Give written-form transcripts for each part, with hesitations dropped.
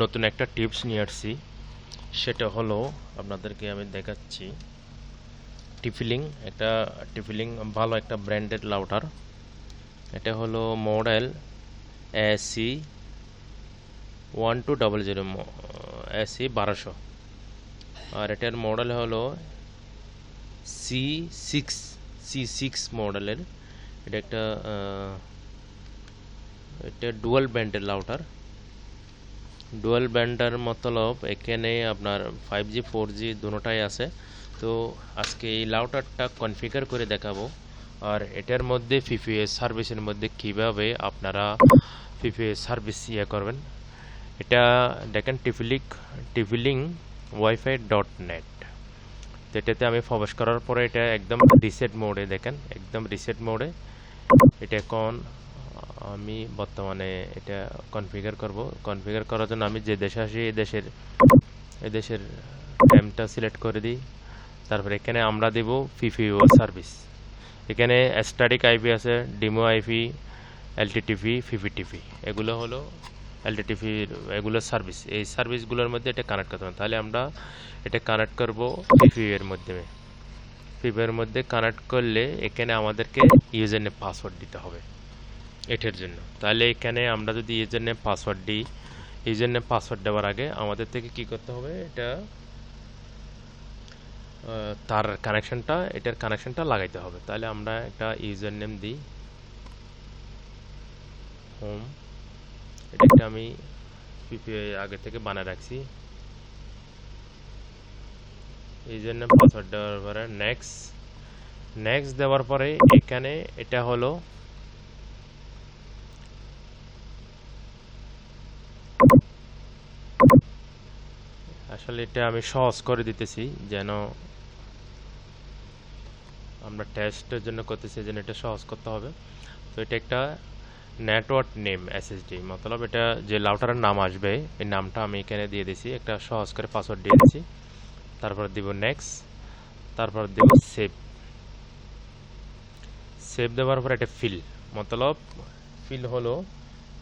নতুন একটা টিপস নিয়ে আসছি। সেটা হলো আপনাদেরকে আমি দেখাচ্ছি। টিফিলিং ভালো একটা ব্র্যান্ডেড রাউটার। এটা হলো মডেল এসি 1200 এসি 1200, আর এটার মডেল হলো সি সিক্স মডেলের। এটা এটা ডুয়াল ব্যান্ডের রাউটার। ডুয়াল ব্যান্ডার মতলব এখানে আপনার 5G 4G দুটোটাই আছে। তো আজকে এই রাউটারটা কনফিগার করে দেখাবো, আর এটার মধ্যে পিপিএস সার্ভিসের মধ্যে কিভাবে আপনারা পিপিএস সার্ভিস করবেন। এটা দেখেন টিফিলিং wifi.net। তো এটাতে আমি প্রবেশ করার পরে এটা একদম রিসেট মোডে, দেখেন একদম রিসেট মোডে। এটা এখন আমি বর্তমানে এটা কনফিগার করব। কনফিগার করার জন্য আমি যে দেশে আসি এই দেশের টাইমটা সিলেক্ট করে দিই। তারপর এখানে আমরা দেব পিপিও সার্ভিস। এখানে স্ট্যাটিক আইপি আছে, ডিমো আইপি, এলটিটিপি, পিপিটিপি। এগুলো হলো এলটিটিপি, এগুলো সার্ভিস। এই সার্ভিসগুলোর মধ্যে এটা কানেক্ট করতে হবে। তাহলে আমরা এটা কানেক্ট করব পিপিও এর মাধ্যমে। পিপিও এর মধ্যে কানেক্ট করলে এখানে আমাদেরকে ইউজার নেম পাসওয়ার্ড দিতে হবে এটার জন্য। তাহলে এখানে আমরা যদি ইউজার নেম পাসওয়ার্ড দিই, ইউজার নেম পাসওয়ার্ড দেওয়ার আগে আমাদের থেকে কি করতে হবে, এটা তার এটার কানেকশনটা লাগাইতে হবে। তাহলে আমরা একটা ইউজার নেম দিই হোম। এটা আমি পিপিআই আগে থেকে বানিয়ে রাখছি। ইউজার নেম পাসওয়ার্ড দেওয়ার পরে নেক্সট দেওয়ার পরে এখানে এটা হলো আসলে এটা আমি সহজ করে দিতেছি যেন আমরা টেস্টের জন্য করতেছি, যেন এটা সহজ করতে হবে। তো এটা একটা নেটওয়ার্ক নেম এসএসডি, মতলব এটা যে রাউটারের নাম আসবে এই নামটা আমি এখানে দিয়ে দিছি, একটা সহজ করে পাসওয়ার্ড দিয়ে দিছি। তারপর দিব নেক্সট, তারপর দিব সেভ দেওয়ার পর এটা মতলব ফিল হলো,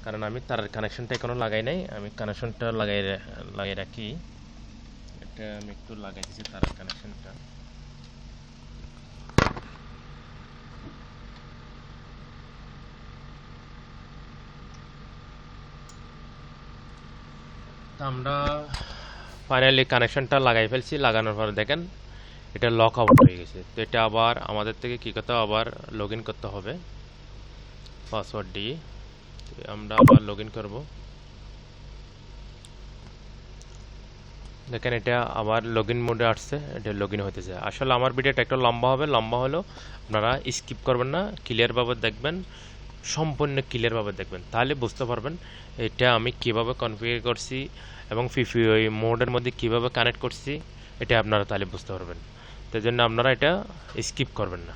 কারণ আমি তার কানেকশনটা এখনো লাগাই নাই। আমি কানেকশনটা লাগাই রাখি। এটা আমি একটু লাগাই দিছি তার কানেকশনটা। আমরা ফাইনালি কানেকশনটা লাগাই ফেলছি। লাগানোর পর দেখেন এটা লক আউট হয়ে গেছে। তো এটা আবার আমাদের থেকে কী করতে হবে, আবার লগ ইন করতে হবে পাসওয়ার্ড দিয়ে। আমরা আবার লগ ইন করবো। দেখেন এটা আবার লগ ইন মোডে আসছে, এটা লগ ইন হইতেছে। আসলে আমার ভিডিওটা একটু লম্বা হবে, লম্বা হলেও আপনারা স্কিপ করবেন না, ক্লিয়ারভাবে দেখবেন, সম্পূর্ণ ক্লিয়ারভাবে দেখবেন, তাহলে বুঝতে পারবেন এটা আমি কিভাবে কনফিগার করছি এবং পিপিও মোডের মধ্যে কিভাবে কানেক্ট করছি। এটা আপনারা তাহলে বুঝতে পারবেন। তাই জন্য আপনারা এটা স্কিপ করবেন না।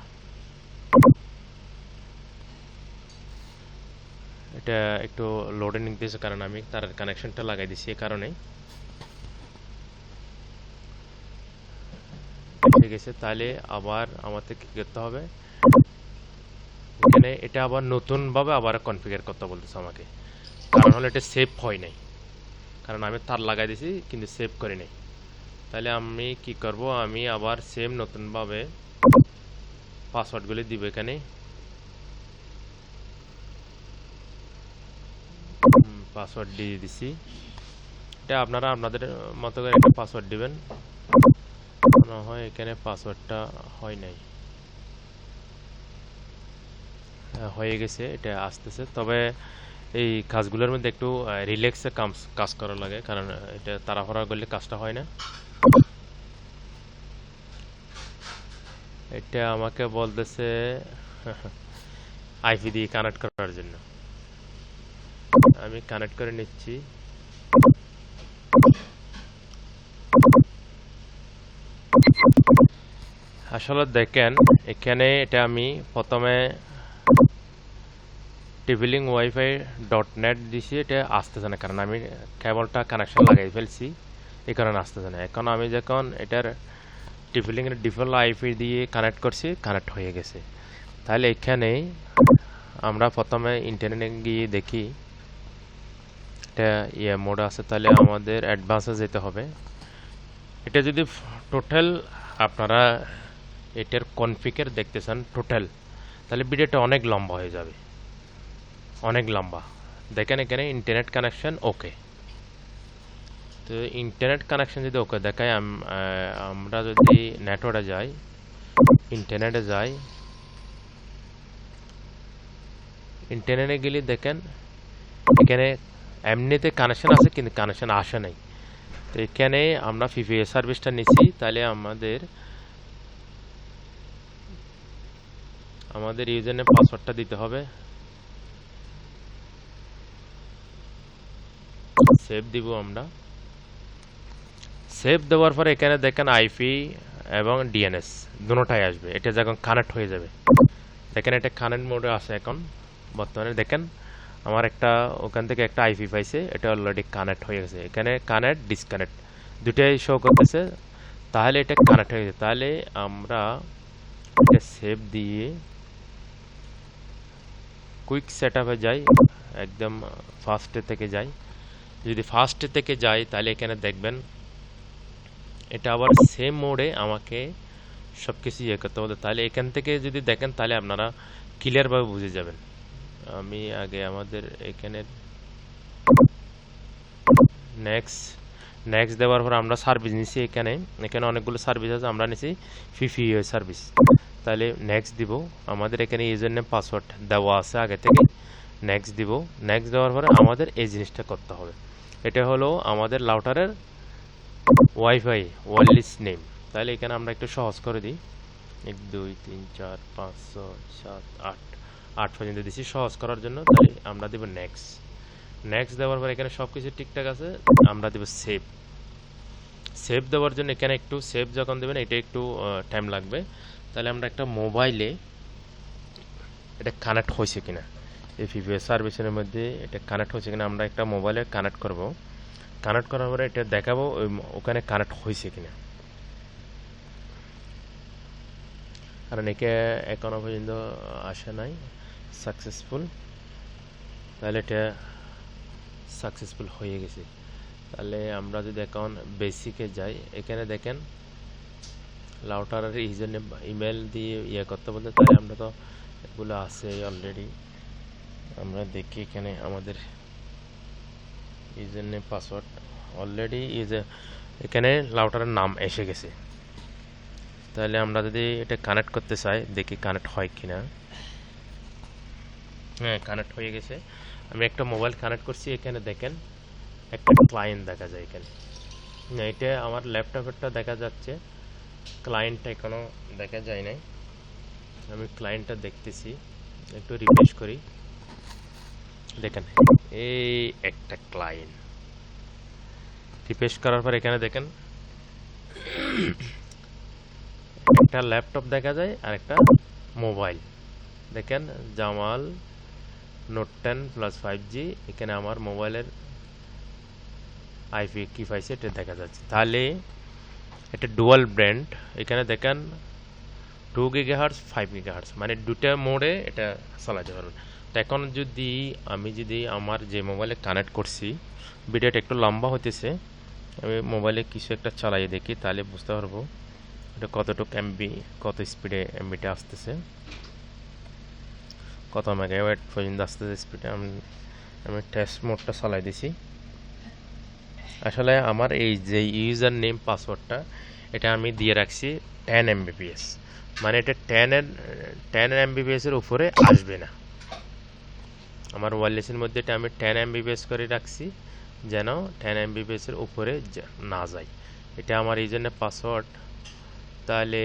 এটা একটু লোডে নিতেছে কারণ আমি তার কানেকশনটা লাগাই দিছি, এই কারণে ঠিক আছে। তাহলে আবার আমাদের কি করতে হবে, এখানে এটা আবার নতুনভাবে আবার কনফিগার করতে বলতেছে আমাকে। কারণ হলো এটা সেভ হয় নাই, কারণ আমি তার লাগাই দিছি কিন্তু সেভ করি নাই। তাহলে আমি কি করব, আমি আবার সেম নতুনভাবে পাসওয়ার্ডগুলি দিব। এখানে পাসওয়ার্ড দিয়ে দিছি। এটা আপনারা আপনাদের মতো করে একটা পাসওয়ার্ড দিবেন। মনে হয় এখানে পাসওয়ার্ডটা হয় নাই, হয়ে গেছে, এটা আসতেছে। তবে এই কাজগুলোর মধ্যে একটু রিল্যাক্সে কাজ করা লাগে, কারণ এটা তাড়াহুড়া করলে কাজটা হয় না। এটা আমাকে বলতেছে আইপি দিয়ে কানেক্ট করার জন্য। আমি কানেক্ট করে নিচ্ছি। আসলে দেখেন এখানে এটা আমি প্রথমে টিফিলিং wifi.net দিছি, এটা আসতেছে না কারণ আমি কেবলটা কানেকশন লাগাই ফেলছি, এই কারণে আসতেছে না। এখন আমি যখন এটার টিফিলিংয়ের ডিফল্ট আইপি দিয়ে কানেক্ট করছি, কানেক্ট হয়ে গেছে। তাহলে এখানে আমরা প্রথমে ইন্টারনেটে গিয়ে দেখি একটা ইয়ে মোড আছে, তাহলে আমাদের অ্যাডভান্সে যেতে হবে। এটা যদি টোটাল আপনারা এটার কনফিগার দেখতে চান টোটাল, তাহলে ভিডিওটা অনেক লম্বা হয়ে যাবে, অনেক লম্বা। দেখেন এখানে ইন্টারনেট কানেকশন ওকে। তো ইন্টারনেট কানেকশন যদি ওকে দেখায়, আমরা যদি নেটওয়ার্কে যাই, ইন্টারনেটে যাই, ইন্টারনেটে গেলে দেখেন এখানে এমনিতে কানেকশন আছে কিন্তু কানেকশন আসে নাই। তো এখানে আমরা ফিফিএ সার্ভিসটা নিচ্ছি, তাহলে আমাদের ইউজার নেম পাসওয়ার্ডটা দিতে হবে, সেভ দিব আমরা। সেভ দেওয়ার পরে এখানে দেখেন আইপি এবং ডিএনএস দুটোটাই আসবে, এটা যখন কানেক্ট হয়ে যাবে। দেখেন এটা কানেক্ট মোডে আছে এখন বর্তমানে। দেখেন আমার একটা ওখান থেকে একটা আইপি পাইছে, এটা অলরেডি কানেক্ট হয়ে গেছে। এখানে কানেক্ট ডিসকানেক্ট দুটাই শো করতেছে, তাহলে এটা কানেক্ট হয়ে গেছে। তাহলে আমরা এটা সেভ দিয়ে কুইক সেটআপে যাই, একদম ফার্স্টে থেকে যাই। যদি ফার্স্টে থেকে যাই তাহলে এখানে দেখবেন এটা আবার সেম মোডে আমাকে সব কিছু ইয়ে করতে হবে। তাহলে এখান থেকে যদি দেখেন তাহলে আপনারা ক্লিয়ারভাবে বুঝে যাবেন। আমি আগে আমাদের এখানে নেক্সট দেওয়ার পর আমরা সার্ভিস নিছি। এখানে অনেকগুলো সার্ভিস আছে, আমরা নিছি ফিফিএ সার্ভিস। তাহলে নেক্সট দিব। আমাদের এখানে ইউজার নেম পাসওয়ার্ড দেওয়া আছে আগে থেকে, নেক্সট দিব। নেক্সট দেওয়ার পরে আমাদের এই জিনিসটা করতে হবে। এটা হলো আমাদের রাউটারের ওয়াইফাই ওয়্যারলেস নেম। তাহলে এখানে আমরা একটু সহজ করে দিই, 1 2 3 4 5 6 7 8 পর্যন্ত দিচ্ছি সহজ করার জন্য। তাহলে আমরা দেব নেক্সট দেওয়ার পর এখানে সব কিছু ঠিকঠাক আছে, আমরা দেব সেভ দেওয়ার জন্য। এখানে একটু সেভ যখন দেবেন এটা একটু টাইম লাগবে। তাহলে আমরা একটা মোবাইলে এটা কানেক্ট হয়েছে কিনা, এই ফিফিএ সার্ভিসের মধ্যে এটা কানেক্ট হয়েছে কিনা আমরা একটা মোবাইলে কানেক্ট করব। কানেক্ট করার পরে এটা দেখাবো ওখানে কানেক্ট হয়েছে কিনা, কারণ একে এখনো পর্যন্ত আসে নাই সাকসেসফুল। তাহলে এটা সাকসেসফুল হয়ে গেছে। তাহলে আমরা যদি এখন বেসিকে যাই, এখানে দেখেন রাউটারের ইউজার নেম ইমেল দিয়ে ইয়ে করতে বলতে, তাহলে আমরা তো এগুলো আছে অলরেডি। আমরা দেখি এখানে আমাদের ইউজার নেম পাসওয়ার্ড অলরেডি এখানে রাউটারের নাম এসে গেছে। তাহলে আমরা যদি এটা কানেক্ট করতে চাই, দেখি কানেক্ট হয় কিনা। হ্যাঁ, কানেক্ট হয়ে গেছে। আমি একটা মোবাইল কানেক্ট করছি, এখানে দেখেন একটা ক্লায়েন্ট দেখা যায় এখানে। এটা আমার ল্যাপটপেরটা দেখা যাচ্ছে, ক্লায়েন্টটা এখনো দেখা যায় নাই। আমি ক্লায়েন্টটা দেখতেছি, একটু রিফ্রেশ করি। দেখেন এই একটা ক্লায়েন্ট, রিফ্রেশ করার পর এখানে দেখেন একটা ল্যাপটপ দেখা যায় আর একটা মোবাইল। দেখেন জামাল নোট 10 প্লাস 5G, এখানে আমার মোবাইলের আইপি কি পাইছে এটা দেখা যাচ্ছে। তাহলে এটা ডুয়াল ব্র্যান্ড। এখানে দেখেন 2 GHz 5 GHz, মানে দুটা মোডে এটা চালাতে পারবেন। তো এখন আমি যদি আমার যে মোবাইলে কানেক্ট করছি, ভিডিওটা একটু লম্বা হতেছে, আমি মোবাইলে কিছু একটা চালাই দেখি, তাহলে বুঝতে পারবো এটা কতটুকু এমবি, কত স্পিডে এমবিটা আসতেছে, কত মেগাবাইট পর্যন্ত আসতেছে স্পিডে। আমি টেস্ট মোডটা চালাই দিছি। আসলে আমার এই যে ইউজার নেম পাসওয়ার্ডটা এটা আমি দিয়ে রাখছি 10 Mbps, মানে এটা 10 Mbps এর উপরে আসবে না। আমার ওয়্যারলেসের মধ্যে এটা আমি 10 Mbps করে রাখছি, যেন 10 Mbps এর উপরে না যায়। এটা আমার ইউজার নেম পাসওয়ার্ড। তাহলে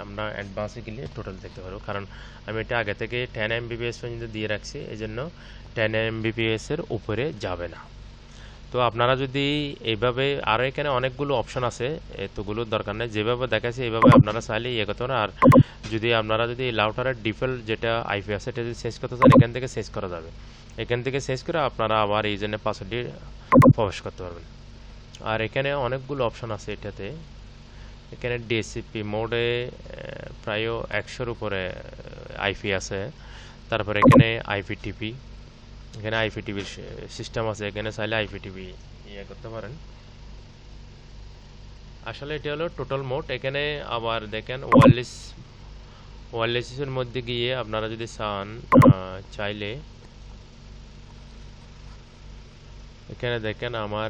আমরা অ্যাডভান্সে গেলে টোটাল দেখতে পারবো, কারণ আমি এটা আগে থেকে 10 Mbps পর্যন্ত দিয়ে রাখছি, এই জন্য 10 Mbps এর উপরে যাবে না। তো আপনারা যদি এইভাবে, আরও এখানে অনেকগুলো অপশন আছে, এতগুলোর দরকার নেই, যেভাবে দেখাচ্ছে এইভাবে আপনারা চাইলে ইয়ে করতে পারেন। আর যদি আপনারা যদি রাউটারের ডিফল্ট যেটা আইপি আছে এটা যদি চেঞ্জ করতে চান, এখান থেকে চেঞ্জ করা যাবে। এখান থেকে চেঞ্জ করে আপনারা আবার এই জন্য পাসওয়ার্ডটি প্রবেশ করতে পারবেন। আর এখানে অনেকগুলো অপশন আছে এটাতে। এখানে ডিএসসিপি মোডে প্রায় 100-র উপরে আইপি আছে। তারপরে এখানে আইপিটিপি, এখানে আইপিটিভি সিস্টেম আছে, এখানে চাইলে আইপিটিভি ইয়ে করতে পারেন। আসলে এটা হলো টোটাল মোড। এখানে আবার দেখেন ওয়্যারলেসের মধ্যে গিয়ে আপনারা যদি চান চাইলে এখানে দেখেন আমার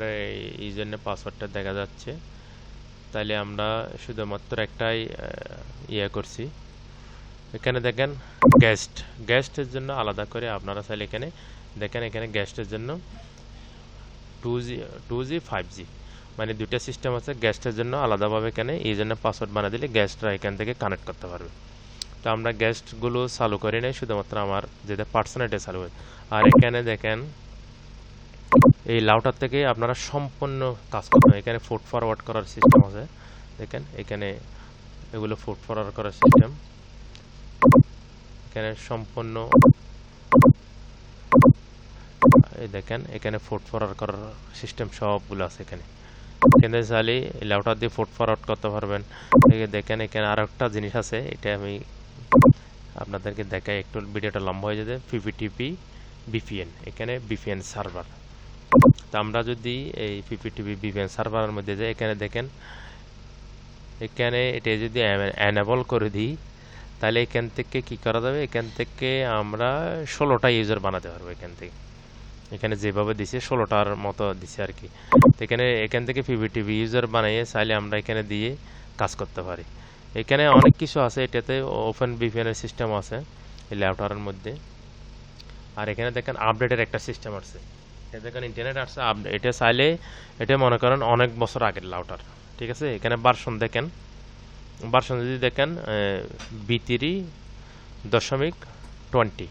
এই জন্য পাসওয়ার্ডটা দেখা যাচ্ছে। তাইলে আমরা শুধুমাত্র একটাই ইয়ে করছি। এখানে দেখেন গেস্টের জন্য আলাদা করে আপনারা চাইলে এখানে দেখেন, এখানে গেস্টের জন্য 2G 5G মানে দুইটা সিস্টেম আছে। গেস্টের জন্য আলাদাভাবে এখানে এই জন্য পাসওয়ার্ড বানিয়ে দিলে গেস্টরা এখান থেকে কানেক্ট করতে পারবে। তো আমরা গেস্টগুলো চালু করি নাই, শুধুমাত্র আমার যেটা পার্সোনালিটি চালু হয়। আর এখানে দেখেন এই লাউটার থেকে আপনারা সম্পূর্ণ কাজ করতে হবে। এখানে ফুড ফরওয়ার্ড করার সিস্টেম আছে, দেখেন এখানে এগুলো ফুড ফরওয়ার্ড করার সিস্টেম। এখানে সম্পূর্ণ এই দেখেন এখানে ফুড ফরওয়ার্ড করার সিস্টেম সবগুলো আছে। এখানে চাইলে লাউটার দিয়ে ফুড ফরওয়ার্ড করতে পারবেন। দেখেন এখানে আর একটা জিনিস আছে, এটা আমি আপনাদেরকে দেখাই, একটু ভিডিওটা লম্বা হয়ে যাবে। পিপিটিপি ভিপিএন, এখানে ভিপিএন সার্ভার। তো আমরা যদি এই পিপিটিপি ভিপিএন সার্ভারের মধ্যে যাই, এখানে দেখেন এখানে এটা যদি এনেবল করে দিই, তাহলে এখান থেকে কি করা যাবে, এখান থেকে আমরা 16টা ইউজার বানাতে পারবো। এখানে যেভাবে দিছে 16টার মতো দিছে আর কি। এখান থেকে পিপিটিপি ইউজার বানিয়ে চাইলে আমরা এখানে দিয়ে কাজ করতে পারি। এখানে অনেক কিছু আছে, এটাতে ওপেন ভিপিএন এর সিস্টেম আছে এই ল্যাপটপের মধ্যে। আর এখানে দেখেন আপডেটের একটা সিস্টেম আছে। দেখেন ইন্টারনেট আসছে, এটা চাইলে এটা মনে করেন অনেক বছর আগের লাউটার, ঠিক আছে। এখানে ভার্সন দেখেন, ভার্সন যদি দেখেন V3.20,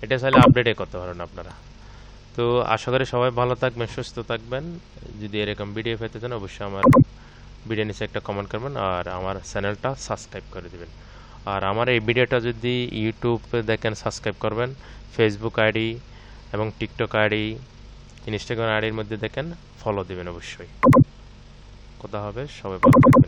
এটা চাইলে আপডেটে করতে পারেন আপনারা। তো আশা করি সবাই ভালো থাকবেন, সুস্থ থাকবেন। যদি এরকম ভিডিও পেতে চান অবশ্যই আমার ভিডিও নিচে একটা কমেন্ট করবেন আর আমার চ্যানেলটা সাবস্ক্রাইব করে দিবেন। আর আমার এই ভিডিওটা যদি ইউটিউবে দেখেন সাবস্ক্রাইব করবেন, ফেসবুক আইডি এবং টিকটক আইডি, ইনস্টাগ্রাম আইডির মধ্যে দেখেন ফলো দিবেন অবশ্যই। কথা হবে, সবাই ভালো থাকবেন।